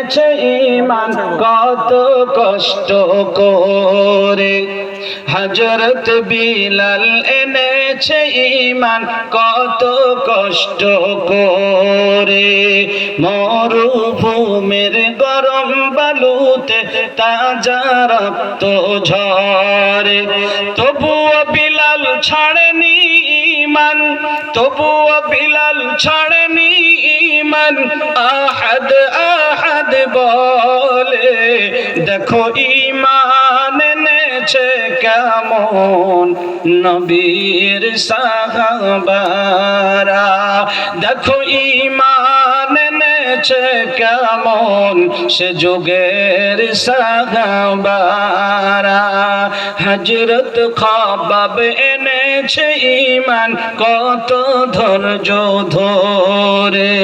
এনেছে ঈমান কত কষ্ট করে। হযরত বিলাল এনেছে ঈমান কত কষ্ট করে। মরুভূমির গরম বালুতে তাজা রক্ত ঝরে, তবুও বিলাল ছাড়েনি ঈমান, তবুও বিলাল ছাড়েনি ঈমান। আহাদ আহাদ বলে দেখো ঈমান এনেছে কেমন নবীর সাহাবারা, দেখো ঈমান এনেছে কেমন সে যুগের সাহাবারা। হযরত খাবাব এনেছে ঈমান কত ধৈর্য ধরে।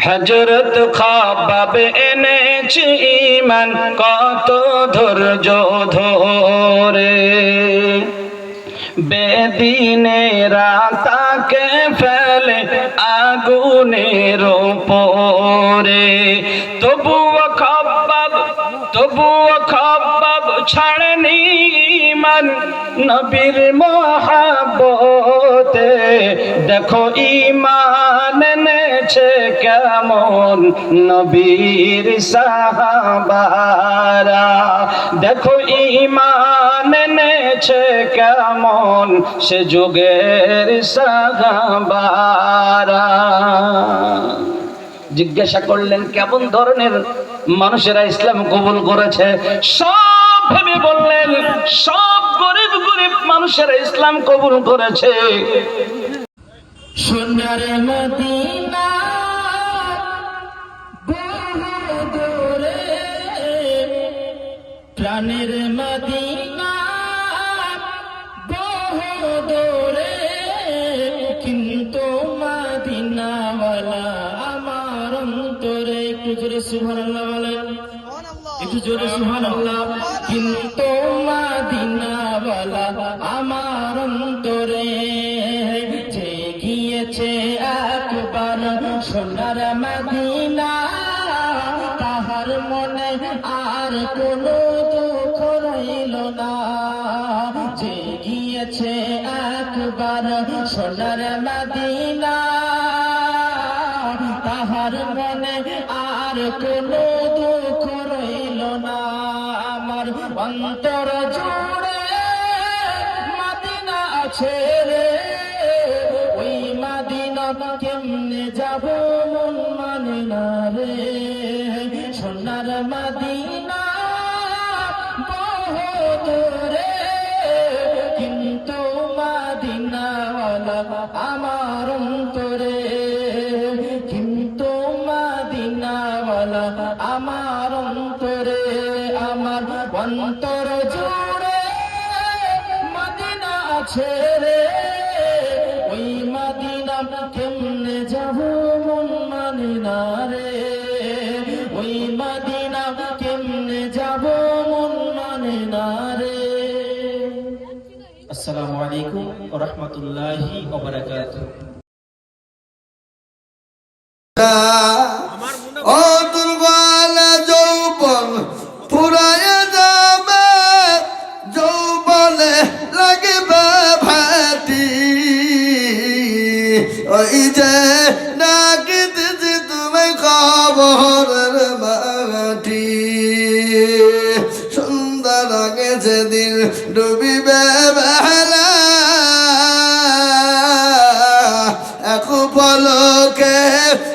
হযরত খাবাব এনেছে ঈমান কত ধৈর্য ধরে। বেদিনেরা তাকে ফেলে আগুনের উপরে, তবুও খাবাব ছাড়েনি ঈমান নবীর মহব্বতে। দেখো ঈমান এনেছে কেমন নবীর সাহাবারা, দেখো ঈমান এনেছে কেমন সে যুগের সাহাবারা। জিজ্ঞাসা করলেন কেমন ধরনের মানুষেরা ইসলাম কবুল করেছে। সব ভেবে বললেন সব গরিব গরিব মানুষেরা ইসলাম কবুল করেছে। সোনার মদিনা বহু দূরে, প্রাণের মদিনা বহু দূরে, কিন্তু মদিনাওয়ালা আমার অন্তরে। একটু জোরে সুবহানাল্লাহ বলেন, একটু জোরে সুবহানাল্লাহ। কিন্তু মদিনাওয়ালা আমার অন্তরে, যে গিয়েছে একবার সোনার মদিনা তাহার মনে আর কোনো দুঃখ রইল না। যে গিয়েছে একবার সোনার মদিনা তাহার মনে আর কোনো দুঃখ রইল না। আমার অন্তর জুড়ে মদিনা আছে রে, ওই মদিনা কেমনে যাব মন মানে না রে। সোনার মদিনা বহু দূরে, কিন্তু মদিনাওয়ালা আমার অন্তরে, কিন্তু মদিনাওয়ালা আমার অন্তরে। আমার অন্তর জুড়ে মদিনা আছে রে, ওই মদিনা কেমনে যাব মন মানে না রে। ওই মদিনা কেমনে যাব মন মানে না রে। আসসালামু আলাইকুম ওয়া রাহমাতুল্লাহি ওয়া বারাকাতুহু। ও দুর্বল যৌবন ফুরায় যাবে, যৌবনে লাগবে ভাটি। ওই যে ডাকিতেছি তুমি খবরের মাটি। সুন্দর আগে যেদিন ডুবিবে বেলা, এক পলকে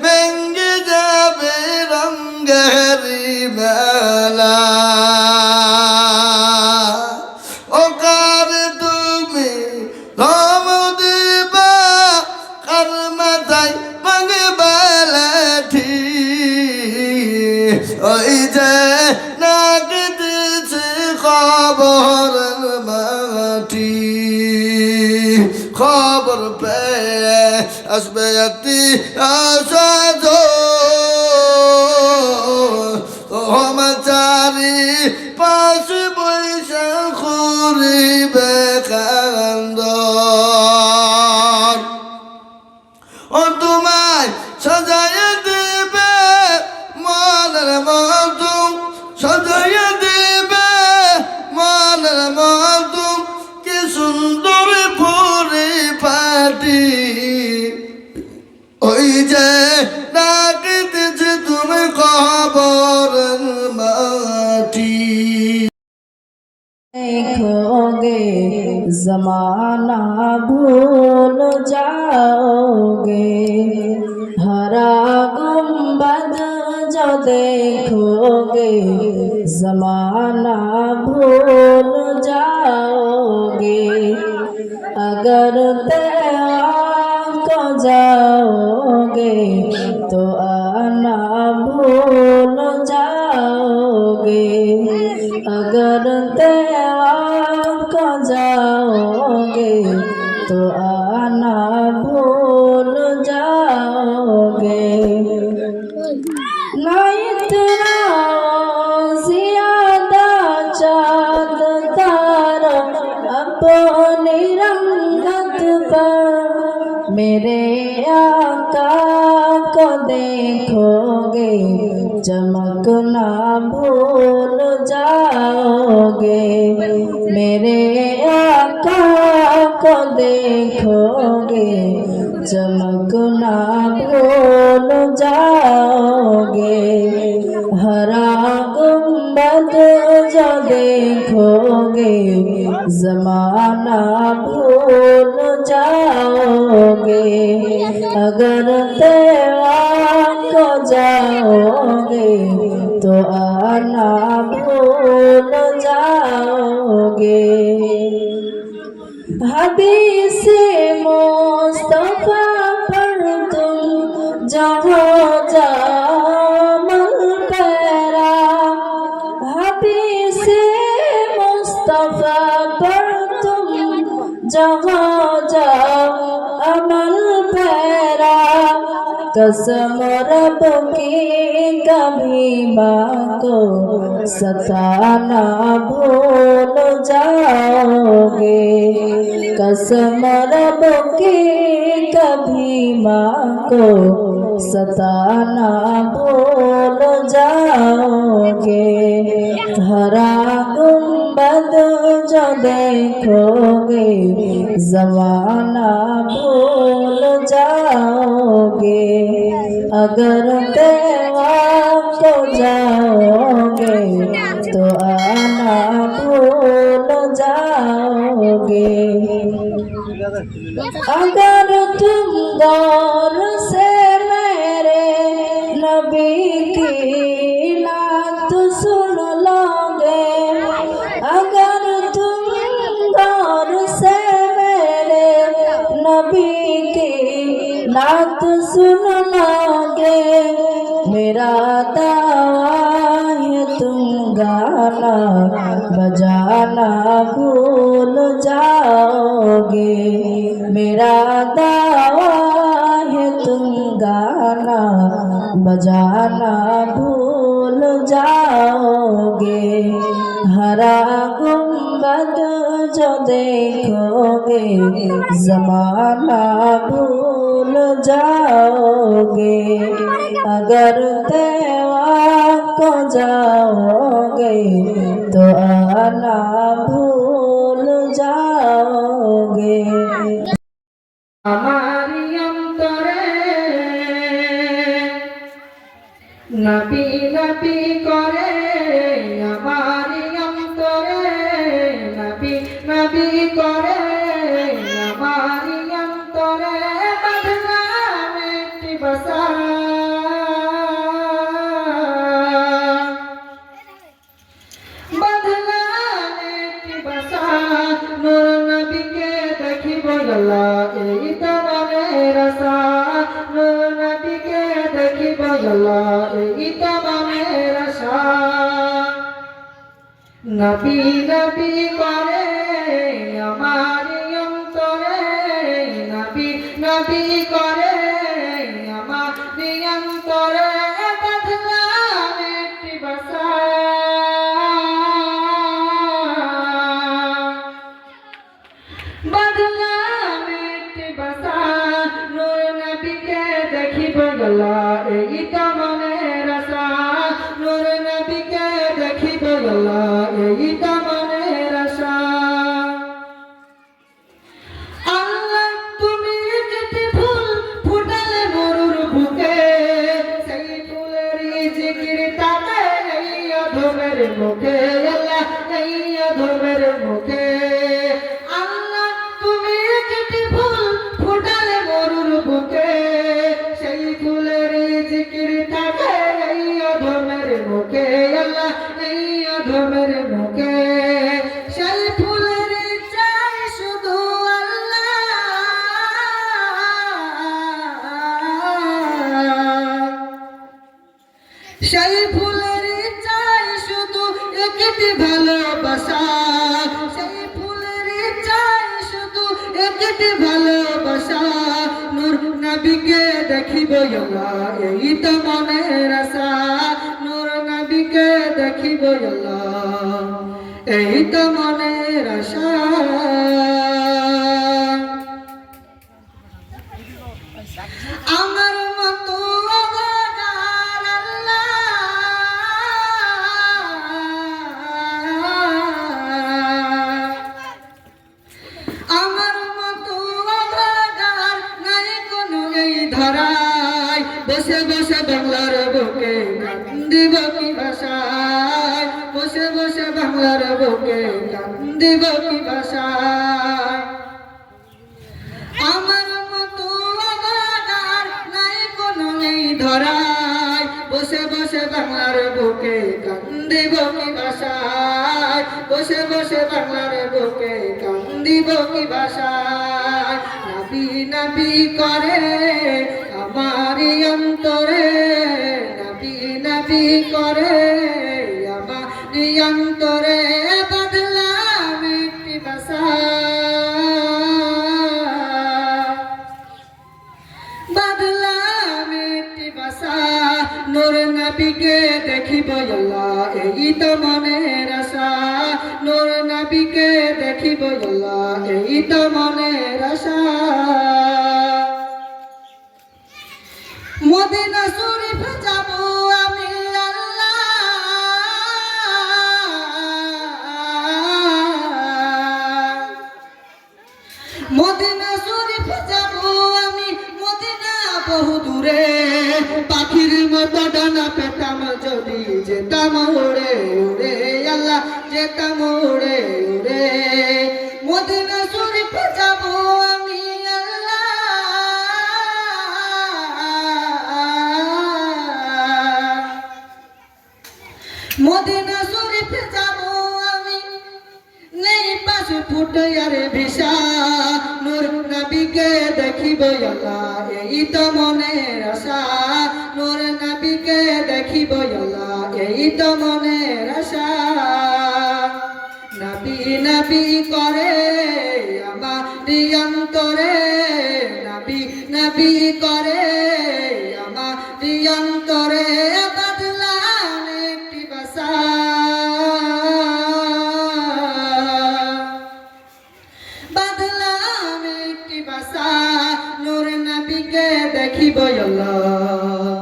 ভেঙ্গে যাবে রঙ্গের মেলা। ও কার তুমি ধম দিবা, কার মাথায় ভাঙবে লাঠি। ওই যে ডাকিতেছি খবরের মাটি। খবর পেয়ে আসবে একটি আসাদ, চারি পাশে বৈশা করিবে কান্দ। ও তোমায় সাজায় দেবে जाओगे जमाना भूल जाओगे हरा गुंबद जो देखोगे जमाना भूल जाओगे अगर तेरा को जाओगे तो आना भूल जाओगे अगर तेरा को जाओगे तो आना भूल जाओगे ना इतना ज्यादा चाँद तारा अपनी रंगत पर मेरे आका को देखोगे चमकना भूल जाओगे मेरे आका को देखोगे चमकना भूल जाओगे हरा गुंबद जो देखोगे जमाना भूल जाओगे अगर तेरा को जाओगे तो आना भूल जाओगे हदीस मुस्तफा पर तुम जहाँ जामल पैरा हदीस मुस्तफा पर तुम जहाँ जाओ अमल पैरा कसम रब की कभी माँ को सताना भूल जाओगे कसम रब की कभी माँ को सताना भूल जाओगे हरा गुंबद जो देखोगे जमाना भूल जाओगे अगर तेरा को जाओगे तो आना भूल जाओगे अगर तुम गौर से मेरे नबी की नात सुन लोगे अगर तुम गौर से मेरे नबी की नात सुन लोगे मेरा दावा है तुम गाना बजाना भूल जाओगे मेरा दावा है तुम गाना बजाना भूल जाओगे हरा गुंबद जो देखोगे जमाना भूल जाओगे अगर तेरा को जाओगे तो आना भूल जाओगे हमारी अंतरे नबी नबी करे हमारी अंतरे नबी नबी करे हमारी अंतरे बदला में बसा बदला में बसा नूर नबी के देखी बोला এই তমানের আশা নূর নবীকে দেখিব আল্লাহ এই তমানের আশা নবী নবী করে আমার অন্তরে নবী নবী করে আমার অন্তরে বদলাম একটি বাসা बदलाम একটি বাসা নূর নবীকে দেখিব আল্লাহ এই তমানের আশা নূর নবীকে দেখিব আল্লাহ এই তমানের আশা আল্লাহ তুমি যেতে ফুল ফুটালে মরুর বুকে সেই ফুলেরই জিকির তাকে এই অধমের মুখে আল্লাহ এই অধমের মুখে থাকে এই অধমের মুখে আল্লাহ এই অধমের মুখে সেই ফুলের চাই শুধু সেই ফুলের চাই শুধু একটি ভালোবাসা সেই ফুলের চাই শুধু একটি ভালোবাসা নূর নবীকে দেখিব আল্লাহ এই তো মনের আশা নূর নবীকে দেখিব আল্লাহ এই তো মনের আশা আমার মতো অভাগার আল্লাহ আমার মতো অভাগার নাই কোনো এই ধরায় বসে বসে বাংলার বুকে কান্দিব কি ভাষায় বসে বসে বাংলার বুকে কান্দিব কি ভাষায় আমার মতো অভাগার নাই কোনো এই ধরায় বসে বসে বাংলার বুকে কান্দিব কি ভাষায় বসে বসে বাংলার বুকে কান্দিব কি ভাষায় নবী নবী করে আমারি অন্তরে নবী নবী করে আমারি অন্তরে বদলাম একটি ভাষা বদলাম একটি ভাষা নূর নবীকে দেখিব আল্লাহ এই তো মনের আশা নূর নবীকে দেখিব আল্লাহ এই তো মনের আশা মদিনা শরীফ যাব আমি আল্লাহ মদিনা শরীফ যাব আমি মদিনা বহু দূরে পাখির মতো ডানা পেতাম যদি যেতাম উড়ে উড়ে আল্লাহ যেতাম উড়ে উড়ে মদিনা শরীফ যাব আমি আল্লাহ মদিনা শরীফ যাব আমি নেই পাশে ফুটে আর ভিসা নূর নবীকে দেখিব আল্লাহ এই তো মনের আশা নূর নবীকে দেখিব আল্লাহ এই তো মনের আশা নবী নবী করে আমার অন্তরে নবী নবী করে আমার অন্তরে বদলাম একটি ভাষা বদলাম একটি ভাষা নূর নবীকে দেখিব আল্লাহ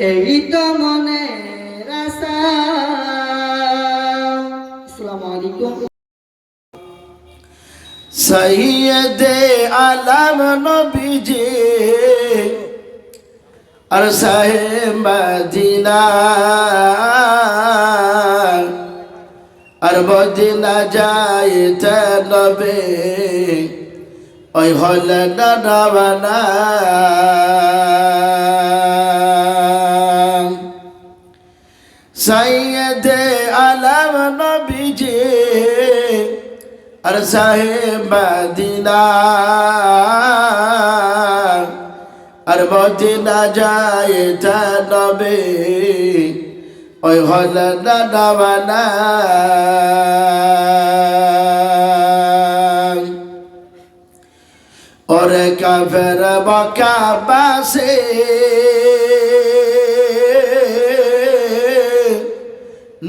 এই তো মনের আশা আসসালামু আলাইকুম সৈয়দে আলম নবীজি আর সাহেব মদিনা আর মদিনা যাইতে নবে ওই হলে ডানা সৈয়দে আলম নবীজি আর সাহেব মদিনা আর মদিনা যাইতে নবে ওই হলে ডানা ওরে কাফের মক্কা বাসে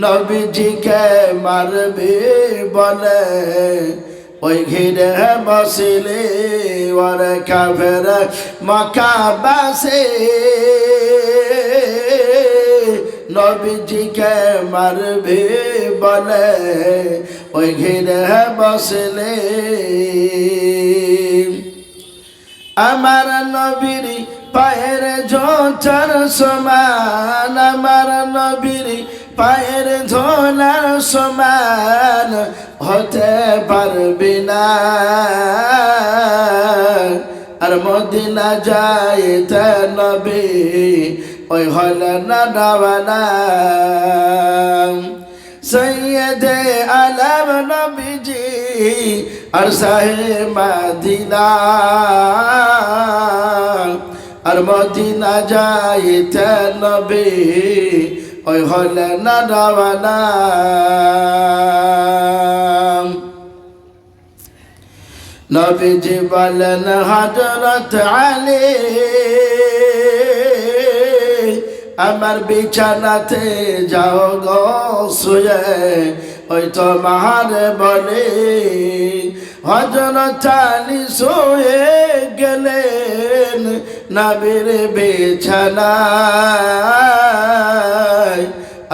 নবীজিকে মারবে বলে ওই ঘিরে বসিলে ওরে কাফের মক্কা বাসে নবীজিকে মারবে বলে ওই ঘিরে বসলে আমার নবীর পায়ের জোটার সমান আমার নবীর পায়ের ধোলার সমান হতে পারবি না আর মদিনা যাইতে নবী ওই হলেন রাওয়ানা সৈয়দে আলম নবীজি আর সাহে মদিনা আর মদিনা যাইতে নবী ওই হলেন রাওয়ানা নবীজি বলেন হযরত আলী আমার বিছানাতে যাও গো শুয়ে ওই তোমার বলে হযরত আলী শুয়ে গেলেন নবীর বিছানায়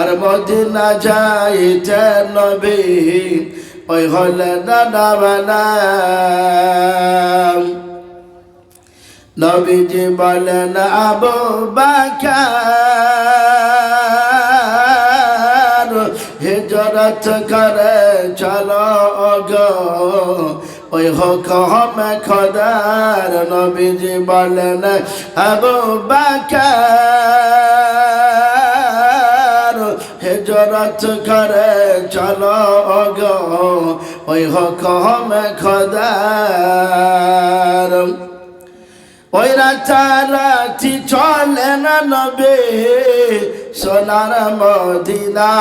আর মদিনা যাইতে নবী ওই হলেন রাওয়ানা নবীজি বলেন আবু বকর হিজরত করে চলো গো ওই হুকুম খোদার নবীজি বলেন আবু বকর হিজরত করে চলো গো ওই হুকুম খোদার ওই রাতারাতি চলে না নবী সোনার মদিনায়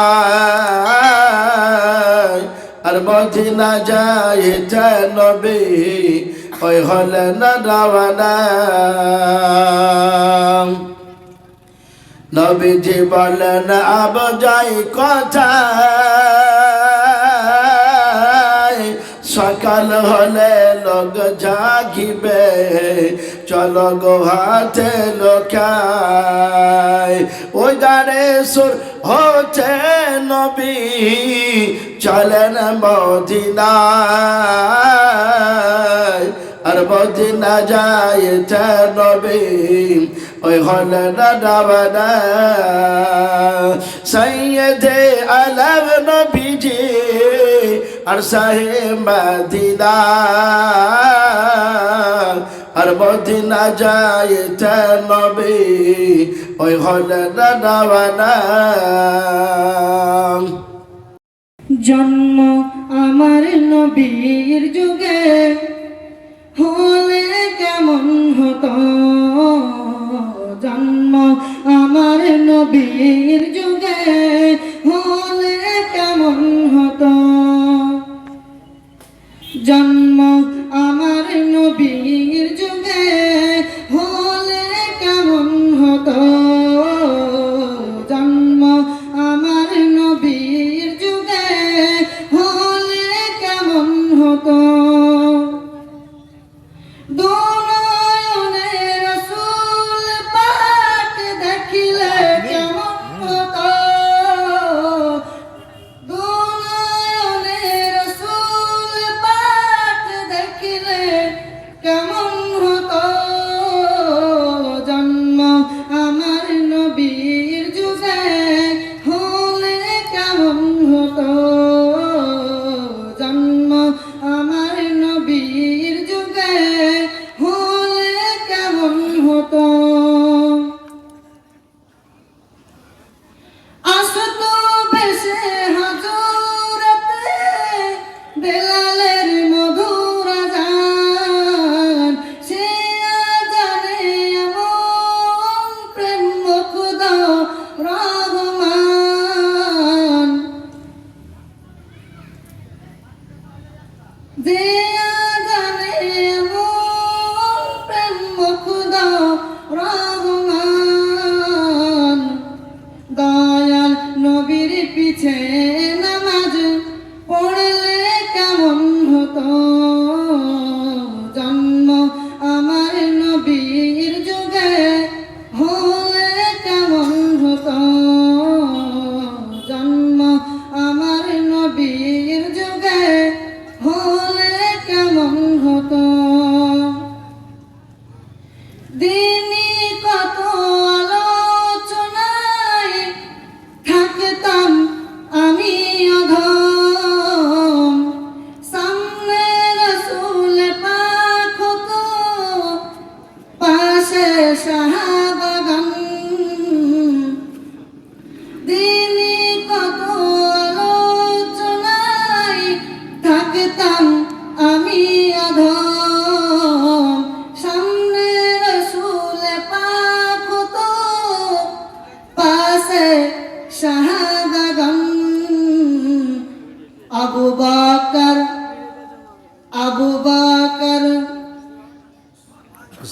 আর মদিনা যাইতে নবী ওই হলেন রাওয়ানা নবীজি বলেন আব যাই কোথায় সকাল হলে লোক জাগিবে চলো গো হাতে লোকায় ওই দাঁড়ে সুর হচ্ছে নবী চলেন মদিনায় আর মদিনা যাইতে নবী ওই হলেন রাওয়ানা সৈয়দে আলম নবীজি আর সাহে মদিনা আর মদিনা যাইতে নবী ওই হলেন রাওয়ানা জন্ম আমার নবীর যুগে হলে কেমন হতো জন্ম আমার নবীর যুগে হলে কেমন হতো জন্ম আমার নবীর যুগে হলে কেমন হতো জন্ম আমার নবীর যুগে হলে কেমন হতো দুনয়নে রাসূল পাক দেখিলে কেমন হতো দুনয়নে রাসূল পাক দেখিলে কেমন হতো জন্ম আমার নবীর যুগে হলে কেমন হতো জন্ম আমার নবীর যুগে হলে কেমন হতো আসতো বেশে হাজুরাতে বেলালের মধুর আযান সে আযানে এমন প্রেম খোদা রহমান যে আযানে এমন প্রেম খোদা রহমান দয়াল নবীর পিছে নামাজ পড়লে কেমন হতো জন্ম আমার নবীর যুগে হলে কেমন হতো আছে শাহাদাগণ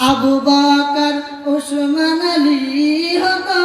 আবু বকর উসমান আলী হতো